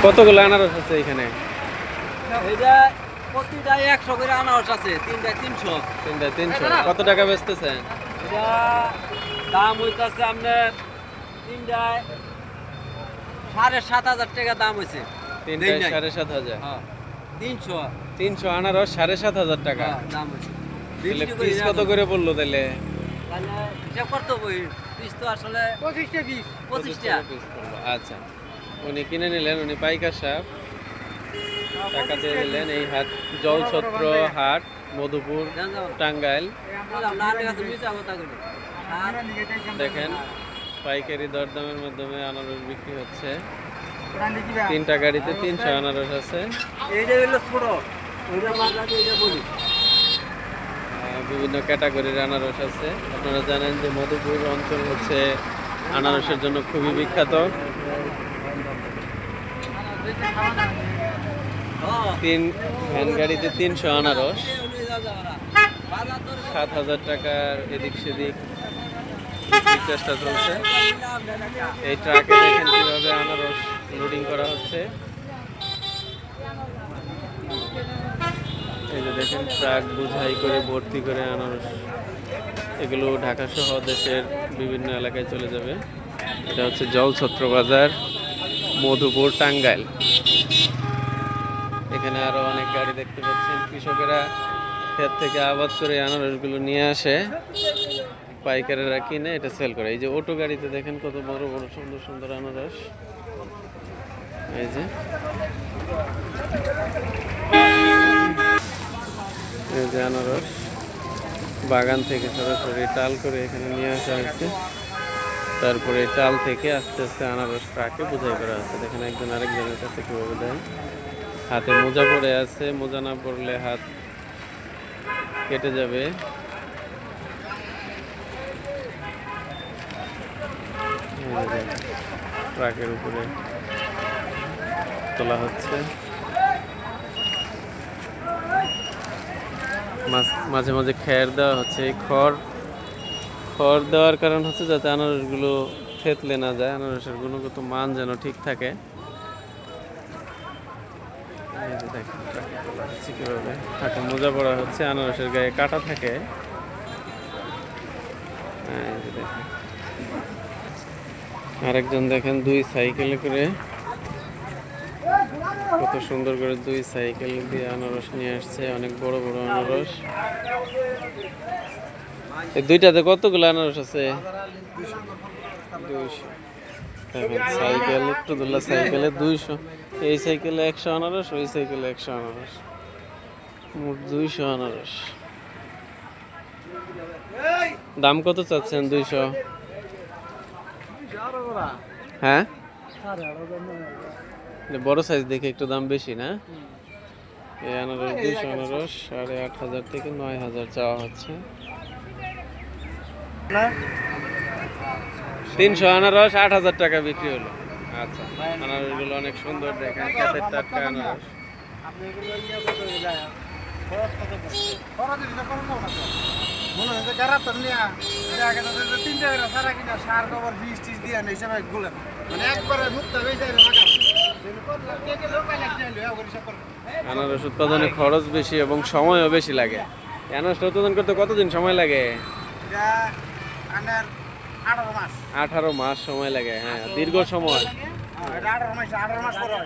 কতগুলো আনারস আছে এখানে? এটা প্রতিটা 100 করে আনারস আছে, তিনটা 300। তিনটা 300। কত টাকা বেচতেছেন? এটা দাম হইতাছে আপনার তিনটায় 7,500 টাকা দাম হইছে। তিনটায় 7,500। হ্যাঁ 300। 300 আনারস 7,500 টাকা। হ্যাঁ, দাম হইছে। তাহলে পিস কত করে পড়লো তাহলে? তাহলে হিসাব করতে হবে, পিস তো আসলে 25টা পিস। 25টা পিস পড়লো। আচ্ছা, উনি কিনে নিলেন, উনি পাইকার সাহেব টাকা দিয়ে দিলেন। এই হাট জলছত্র হাট, মধুপুর, টাঙ্গাইল। দেখেন পাইকারি দরদামের মাধ্যমে আনারস বিক্রি হচ্ছে। 3টা গাড়িতে 300 আনারস আছে। বিভিন্ন ক্যাটাগরির আনারস আছে। আপনারা জানেন যে মধুপুর অঞ্চল হচ্ছে আনারসের জন্য খুবই বিখ্যাত। 3 ভ্যান গাড়িতে 300 আনারস, 7,000 টাকার এদিক সেদিক চেষ্টা চলছে। এই ট্রাকে দেখেন কিভাবে আনারস লোডিং করা হচ্ছে। এই যে দেখেন ট্রাক বোঝাই করে ভর্তি করে আনারস, এগুলো ঢাকা সহ দেশের বিভিন্ন এলাকায় চলে যাবে। এটা হচ্ছে জলছত্র বাজার, মধুপুর, টাঙ্গাইল। এখানে আরো অনেক গাড়ি দেখতে পাচ্ছেন। কৃষকেরা ক্ষেত থেকে আবাদ করে আনারসগুলো নিয়ে আসে, পাইকারেরা কিনে এটা সেল করে। এই যে অটো গাড়িতে দেখেন কত বড় বড় সুন্দর সুন্দর আনারস। এই যে আনারস বাগান থেকে সরাসরি টাল করে এখানে নিয়ে আসা হয়েছে। তারপরে টাল থেকে আস্তে আস্তে আনারস ট্রাকে বোঝাই করা হচ্ছে। দেখেন একজন আরেকজনের কাছে কিভাবে দেয়। হাতে মোজা পরে আছে, মোজা না পরলে হাত কেটে যাবে। ট্রাকের উপরে তোলা হচ্ছে। মাঝে মাঝে খের দেওয়া হচ্ছে। এই খড় দেওয়ার কারণ হচ্ছে যাতে আনারসগুলো থেতলে না যায়, আনারসের গুণগত মান যেন ঠিক থাকে। কিভাবে হাতে মোজা পড়া হচ্ছে, আনারসের গায়ে কাটা থাকে। আরেকজন দেখেন 2 সাইকেলে করে, কত সুন্দর করে 2 সাইকেল দিয়ে আনারস নিয়ে আসছে। অনেক বড় বড় আনারস। এই দুইটাতে কতগুলো আনারস আছে? 200। দেখেন সাইকেল একটু দোলা, সাইকেলে 200। এই সাইকেলে 100 আনারস, ওই সাইকেলে 100 আনারস, মোট 200 আনারস। দাম কত চাচ্ছেন? 200। হ্যাঁ, বড় সাইজ দেখে একটু দাম বেশি না? এই আনারস 200 আনারস 8,500 থেকে 9,000 চাওয়া হচ্ছে। 300 আনারস 8,000 টাকা বিক্রি হলো। আচ্ছা, আনারসগুলো অনেক সুন্দর, দেখেন ক্ষেতের টাটকা আনারস। আনারস উৎপাদনে খরচ বেশি এবং সময়ও বেশি লাগে। আনারস উৎপাদন করতে কতদিন সময় লাগে? 18 মাস সময় লাগে। হ্যাঁ, দীর্ঘ সময়। 18 মাস পরে